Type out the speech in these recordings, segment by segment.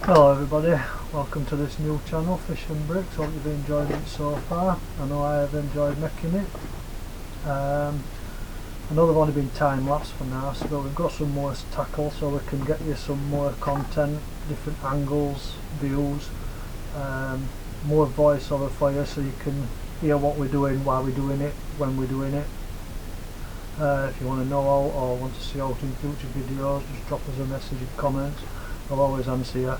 Hello everybody, welcome to this new channel, Fish and Bricks. Hope you've enjoyed it so far. I know I have enjoyed making it. I know they've only been time lapse for now, so we've got some more to tackle so we can get you some more content, different angles, views, more voiceover for you so you can hear what we're doing, why we're doing it, when we're doing it. If you want to know all or want to see out in future videos, just drop us a message in comments. I'll always answer you.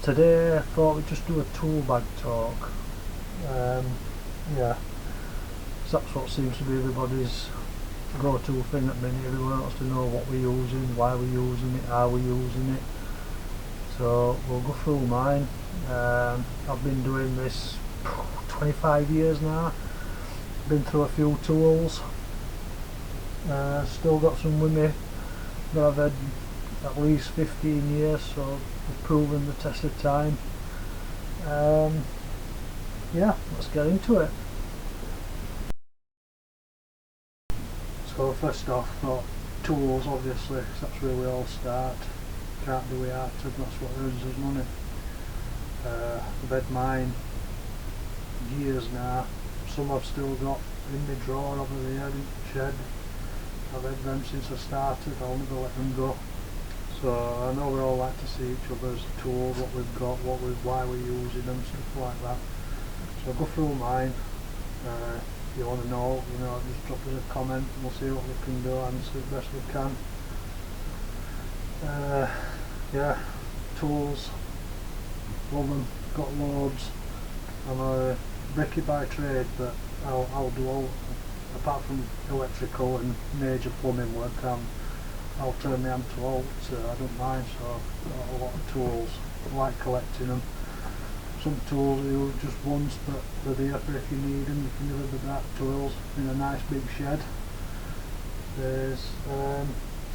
Today I thought we'd just do a tool bag talk. Yeah, so that's what seems to be everybody's go-to thing at the minute. Everyone wants to know what we're using, why we're using it, how we're using it. So we'll go through mine. I've been doing this 25 years now. Been through a few tools. Still got some with me that I've had at least 15 years, so we've proven the test of time. Yeah, let's get into it. So first off, got tools obviously, 'cause that's where we all start. Can't do without them, that's what earns us money. I've had mine years now. Some I've still got in my drawer over there in the shed. I've had them since I started, I'll never let them go. So I know we all like to see each other's tools, what we've got, why we're using them, stuff like that. So I'll go through mine. If you want to know, just drop us a comment and we'll see what we can do, answer it best we can. Yeah, tools, love them, got loads. I'm a brickie by trade, but I'll do all, apart from electrical and major plumbing work, I'll turn my hand to all, so I don't mind. So I've got a lot of tools, I like collecting them. Some tools you use just once, but they're there for if you need them. You can deliver that tools in a nice big shed.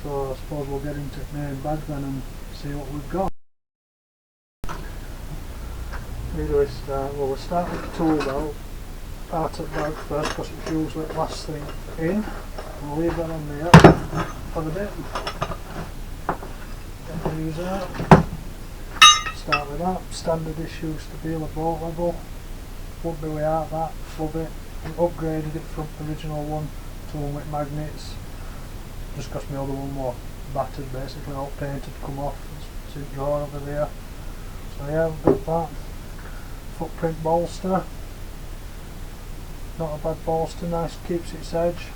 So I suppose we'll get into the main bag then and see what we've got. Where do we start? Well, we'll start with the tool belt. Out of the bag first because it's usually the last thing in. We'll leave that on there for a bit. Get these out. Start with that. Standard issues to be a boat level. Won't be without that. Love it. I upgraded it from the original one to one with magnets. Just because my other one was battered, basically all painted, come off. It's in the drawer over there. So yeah, we've got that. Footprint bolster. Not a bad bolster, nice, keeps its edge.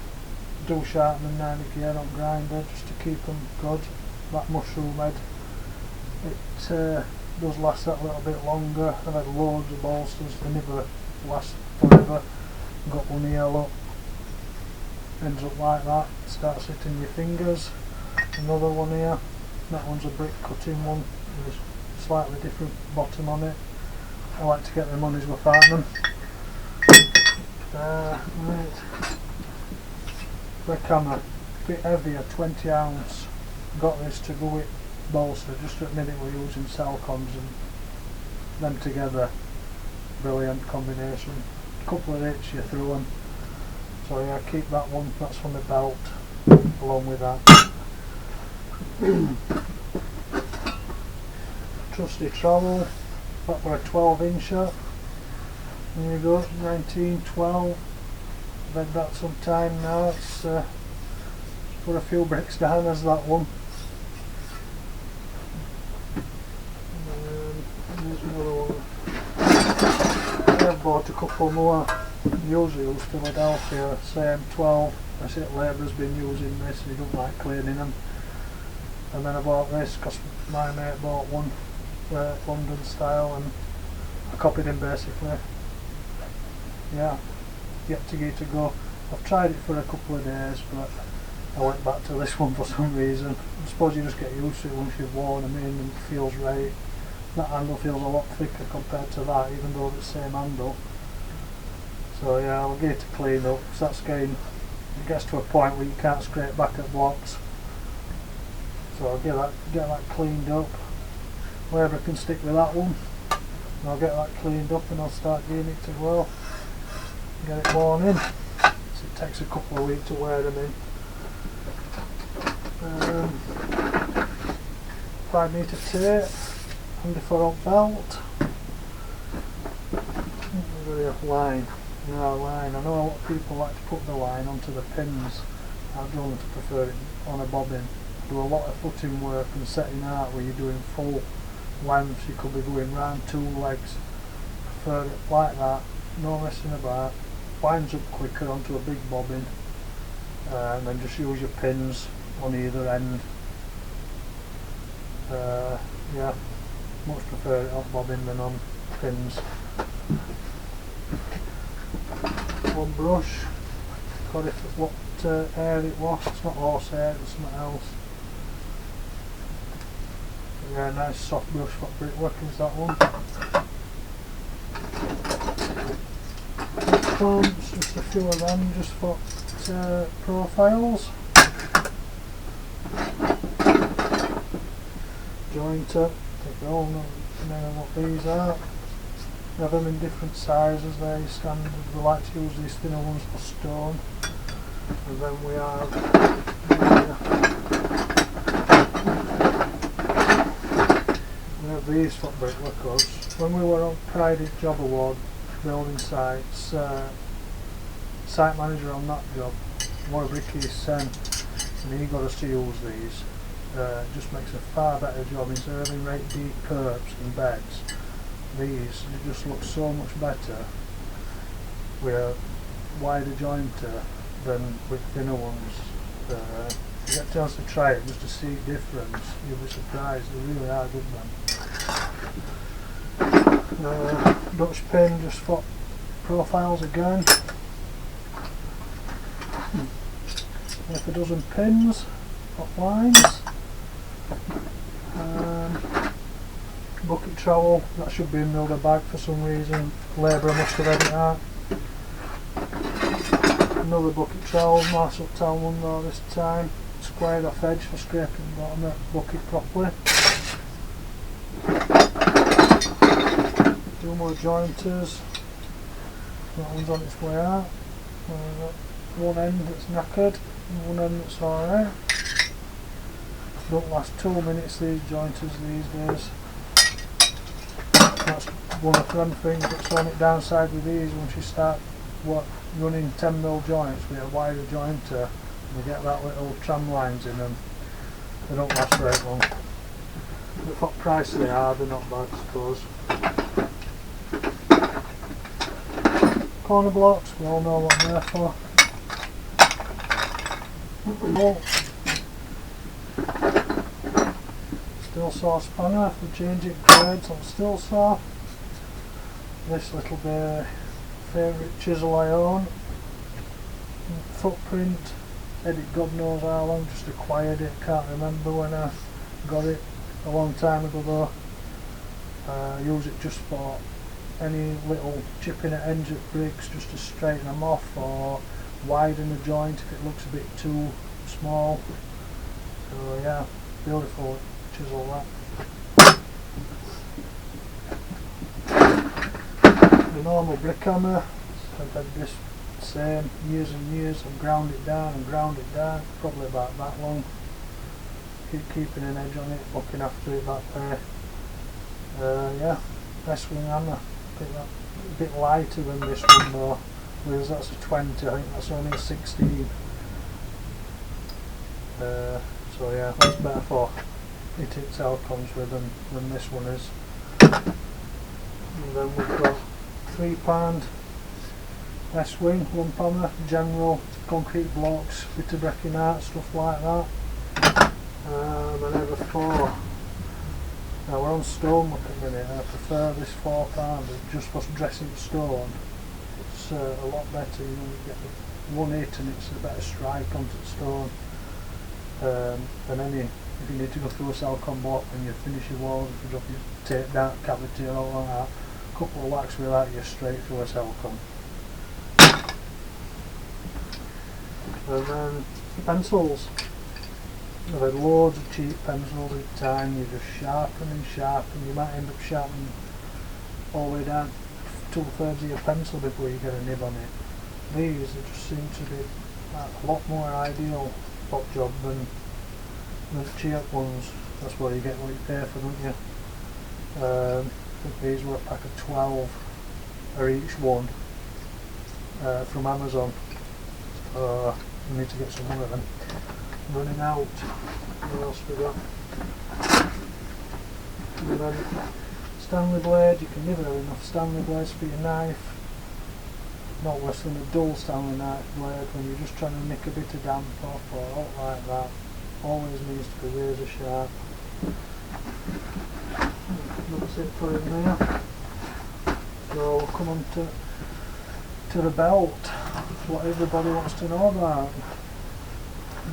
Do sharpen them now and again, don't grind it, just to keep them good. That mushroom head, it does last that little bit longer. I've had loads of bolsters, they never last forever. Got one here, look, ends up like that, starts hitting your fingers. Another one here, that one's a brick cutting one with a slightly different bottom on it. I like to get my money's worth out of them. Right. Brick hammer, bit heavier, 20 ounce. Got this to go with bolster, just at the minute we're using Salcoms and them together. Brilliant combination. Couple of hits you're through them. So yeah, keep that one, that's from the belt, along with that. Trusty trowel, that were a 12-incher. There you go, 1912. I've had that some time now. It's put a few bricks down as that one. There's another one. I've bought a couple more. Usually use Philadelphia, same 12. I see Labour's been using this, he don't like cleaning them. And then I bought this because my mate bought one, London style, and I copied him basically. Yeah, yet to get to go. I've tried it for a couple of days, but I went back to this one for some reason. I suppose you just get used to it once you've worn them in and it feels right. That handle feels a lot thicker compared to that, even though it's the same handle. So yeah, I'll get it to clean up, because that's getting, it gets to a point where you can't scrape back at blocks. So I'll get that cleaned up. Wherever I can stick with that one, and I'll get that cleaned up and I'll start getting it to well. Get it worn in. So it takes a couple of weeks to wear them in. 5 metre tape, handy for a belt. Line. No line. I know a lot of people like to put the line onto the pins. I don't prefer it on a bobbin. I do a lot of footing work and setting out where you're doing full lengths. You could be going round 2 legs. Prefer it like that. No messing about. Winds up quicker onto a big bobbin, and then just use your pins on either end. Yeah, much prefer it on bobbin than on pins. One brush, got it what air it was. It's not horse air, it's something else. Yeah, nice soft brush for brickwork is that one. Clamps, just a few of them, just for profiles. Jointer, I think we all know what these are. We have them in different sizes. They're standard. We like to use these thinner ones for stone. And then we have these for brickworkers. When we were on Pride Job Award building sites, site manager on that job, one of Ricky's son, and he got us to use these. Just makes a far better job instead of having right deep curbs and beds. These just look so much better with a wider jointer than with thinner ones. You get a chance to try it just to see the difference. You'll be surprised, they really are good then. Dutch pin just for profiles again. Like a dozen pins, got lines. Bucket trowel, that should be in the other bag for some reason. Labourer must have had it out. Another bucket trowel, nice up town one though this time. Squared off edge for scraping the bottom of the bucket properly. 2 more jointers. That one's on its way out. One end that's knackered, and one end that's alright. Don't last 2 minutes these jointers these days. That's one of them things that's on it downside with these. Once you start running 10mm joints with a wider jointer, you get that little tram lines in them. They don't last very long. But for what price they are, they're not bad, I suppose. Corner blocks, we all know what they're for. Steel saw spanner for changing grades on steel saw. This little bit favourite chisel I own. Footprint, edit God knows how long, just acquired it, can't remember when I got it, a long time ago though. Use it just for any little chipping at ends at bricks, just to straighten them off or widen a joint if it looks a bit too small. So yeah, beautiful chisel that. The normal brick hammer, I've had this same years and years. I've ground it down and ground it down, probably about that long. Keep keeping an edge on it, looking after it that way. Yeah, best wing hammer. I think that's a bit lighter than this one though, whereas that's a 20, I think that's only a 16. So yeah, that's better for hitting Telcoms with than this one is. And then we've got £3 West Wing, lump hammer, general concrete blocks, bit of breaking out, stuff like that. And then over 4. Now we're on stonework at the minute, I prefer this £4 just for dressing stone. It's a lot better, you know, you get the one hit and it's a better strike onto the stone. Than any, if you need to go through a Telcom block when you finish your walls, if you drop your tape down, cavity and all like that, a couple of whacks with that, you're straight through a Telcom. And then pencils. I've had loads of cheap pencils at the time. You just sharpen and sharpen. You might end up sharpening all the way down 2/3 of your pencil before you get a nib on it. These just seem to be a lot more ideal pot job than the cheap ones, that's what you get what you pay for, don't you? I think these were a pack of 12 or each one from Amazon. So I need to get some more of them. Running out. What else we got? And then Stanley blade. You can never have enough Stanley blades for your knife. Not worse than a dull Stanley knife blade when you're just trying to nick a bit of damp off or out like that. Always needs to be razor sharp. That's it for in there. So we'll come on to the belt. What everybody wants to know about.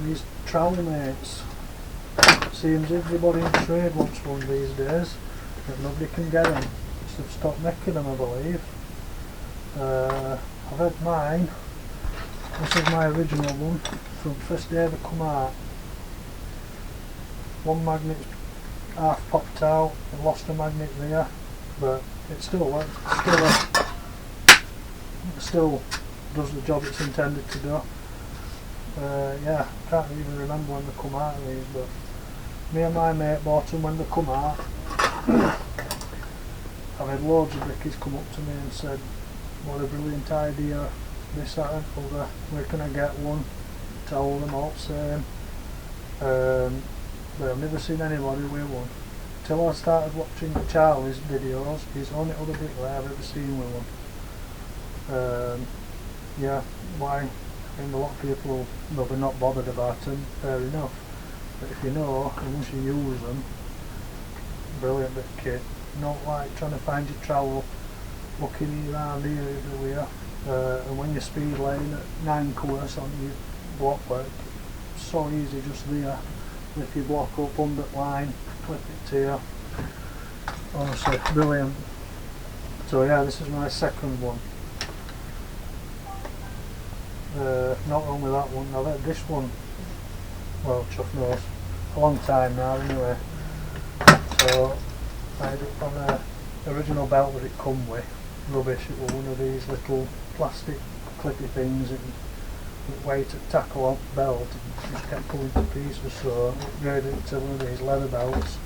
These Trowel Mates. Seems everybody in trade wants one these days, but nobody can get them. They've stopped making them, I believe. I've had mine. This is my original one from the first day they come out. One magnet's half popped out, I lost a magnet there, but it still works. It still does the job it's intended to do. Yeah, I can't even remember when they come out of these, but me and my mate bought them when they come out. I've had loads of brickies come up to me and said, what a brilliant idea, this, that and other, where can I get one? Told them all the same. But I've never seen anybody with one. Till I started watching Charlie's videos, he's the only other bricklayer I've ever seen with one. Yeah, why? I mean, a lot of people, no, they're not bothered about them, fair enough. But if you know, and once you use them, brilliant bit of kit. Not like trying to find your trowel, looking around here everywhere. And when you're speed lane at 9 course on your blockwork, it's so easy just there. If you block up under line, clip it to you. Honestly, brilliant. So yeah, this is my second one. Not only that one, I've had this one, well, chuff knows, a long time now anyway. So I had it on the original belt that it come with, rubbish. It was one of these little plastic clippy things that weight to tackle off the belt and just kept pulling to pieces, so I upgraded it to one of these leather belts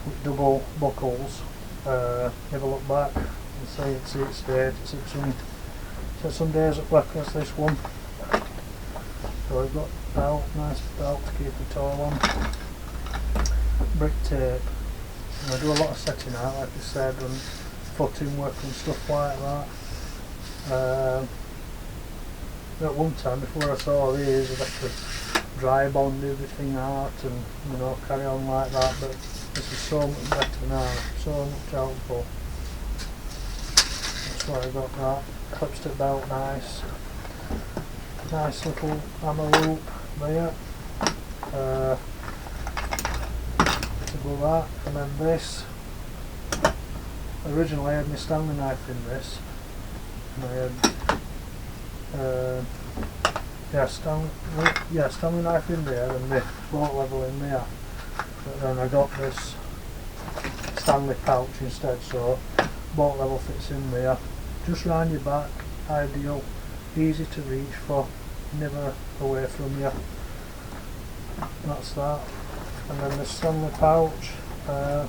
with double buckles. Never look back and say it's stayed. It's some days at work as this one. So I've got belt, nice belt to keep the toe on. Brick tape. And I do a lot of setting out, like I said, and footing work and stuff like that. At one time, before I saw these, I'd have to dry bond everything out and carry on like that, but this is so much better now, so much helpful. That's why I got that. Clips to belt nice. Nice little hammer loop there. To go that, and then this. Originally I had my Stanley knife in this, and I had Stanley knife in there and the bolt level in there, but then I got this Stanley pouch instead, so bolt level fits in there, just round your back, ideal, easy to reach for, never away from you. That's that. And then the Stanley pouch, you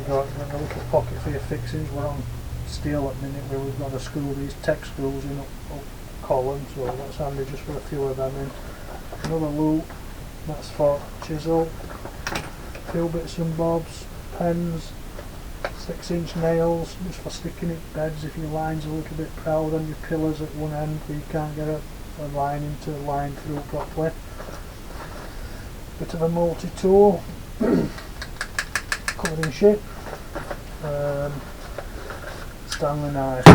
got a little pocket for your fixings. We're on steel at the minute where we've got to screw these tech screws in up column, so that's handy just for a few of them in. Another loop, that's for chisel, a few bits and bobs, pens, 6-inch nails just for sticking it beds if your line's a little bit proud on your pillars at one end where you can't get a line into the line through properly. Bit of a multi-tool, covered in shit. Stanley knife.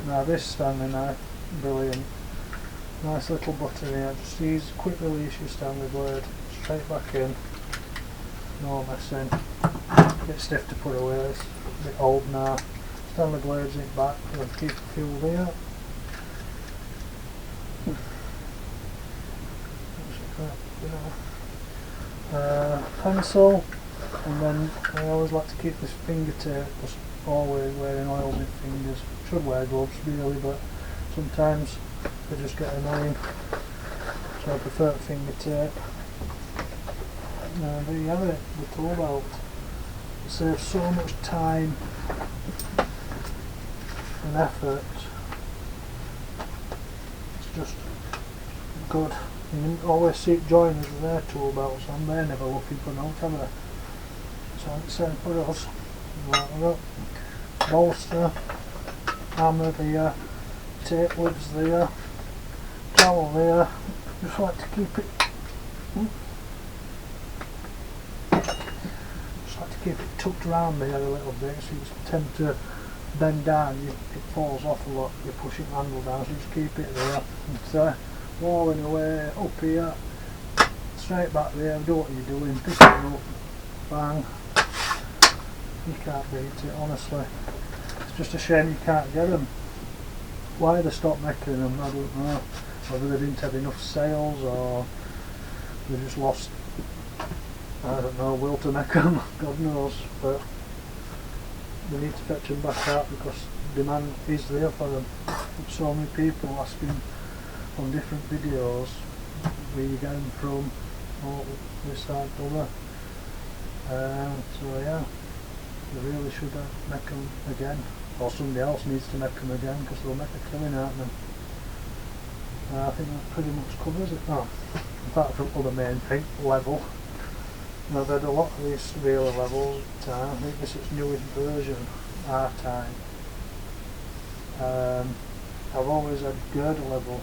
Now this Stanley knife, brilliant. Nice little button here, just use quick release your Stanley blade, straight back in, no messing. A bit stiff to put away, it's a bit old now. Stanley blades in it back, and keep the fuel there. Pencil, and then I always like to keep this finger tape, just always wearing oil in fingers. Should wear gloves really, but sometimes they just get annoying, so I prefer finger tape. there you have it, the tool belt. It saves so much time and effort. It's just good. You always see joiners with their tool belts and they're never looking for notes, have they? So it's same for us. Right, we've got bolster, hammer there, tape lids there, trowel there. Just like to keep it tucked around there a little bit, so you tend to bend down, it falls off a lot, you push it handle down, so just keep it there. It's walling away, up here, straight back there, do what you're doing, pick it up, bang. You can't beat it, honestly. It's just a shame you can't get them. Why they stopped making them, I don't know. Whether they didn't have enough sales or they just lost, I don't know, will to make them, God knows. But they need to fetch them back out because demand is there for them. So many people asking on different videos where you get them from, or this, that, other. So yeah, they really should make them again, or somebody else needs to make them again because they'll make a killing out of them. I think that pretty much covers it. Oh, apart from other main thing, level. Now, I've had a lot of these real levels at the time. I think this is newest version, R-Type. I've always had girder level,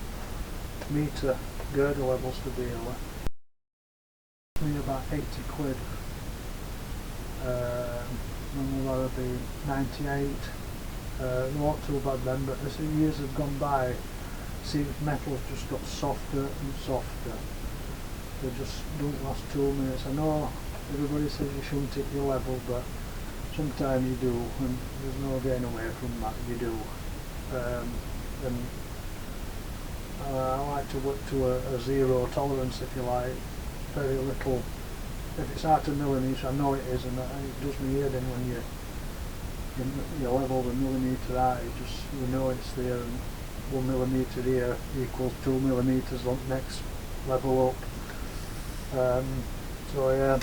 meter girder levels to deal with. It cost me about 80 quid. Normally that would be 98. They weren't too bad then, but as the years have gone by, see, metal's just got softer and softer. They just don't last 2 minutes. I know everybody says you shouldn't hit your level, but sometimes you do, and there's no getting away from that, you do. And I like to work to a zero tolerance, if you like, very little. If it's out of millimetre, I know it is, and it does me head in when you level the millimetre out, you know it's there, and 1 millimetre here equals 2 millimetres on next level up. So yeah,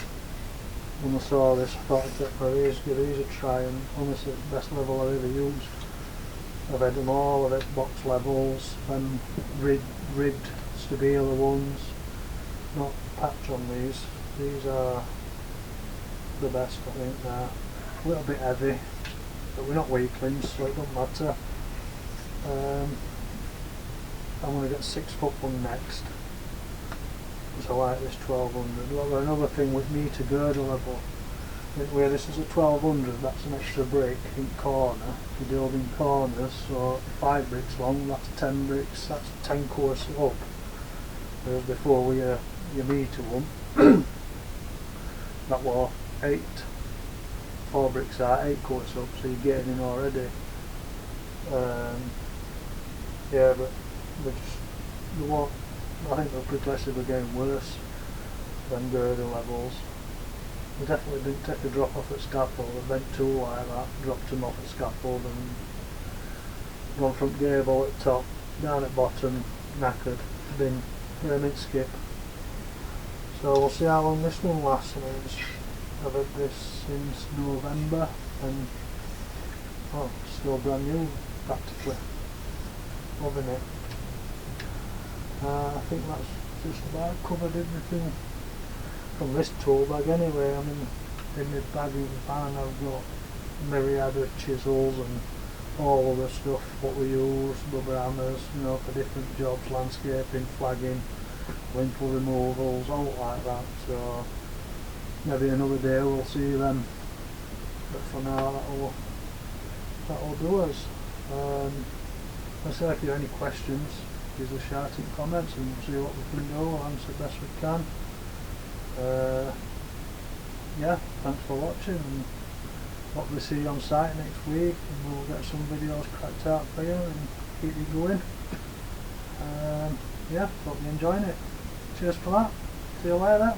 when I saw this, I thought I'd give these a try, and honestly, the best level I've ever used. I've had them all, I've had box levels, and ribbed Stabila ones, not patch on these. These are the best, I think. Now, a little bit heavy, but we're not weaklings, so it doesn't matter. I'm going to get 6 foot one next, because I like this 1200. Well, another thing with meter girder level, where this is a 1200, that's an extra brick in corner. If you're building corners, so 5 bricks long, that's 10 bricks, that's 10 course up. Whereas before we your meter one, that was 8. 4 bricks are 8 course up, so you're getting in already. Yeah, but they won't, I think the progressive are getting worse than girder levels. They definitely didn't take a drop off at scaffold, they bent tool like that, dropped them off at scaffold and gone from gable at top, down at bottom, knackered, bin, permit skip. So we'll see how long this one lasts. I mean, I've had this since November and still brand new practically. Loving it. I think that's just about covered everything from this tool bag anyway. I mean, in the bag in the van I've got myriad of chisels and all other stuff, what we use, rubber hammers, you know, for different jobs, landscaping, flagging, lintel removals, all like that. So maybe another day we'll see them, but for now that'll do us. Let's say if you have any questions, give us a shout in the comments and see what we can do. We'll answer the best we can. Yeah, thanks for watching, and hope we see you on site next week, and we'll get some videos cracked out for you and keep you going. Yeah, hope you're enjoying it. Cheers for that. See you later.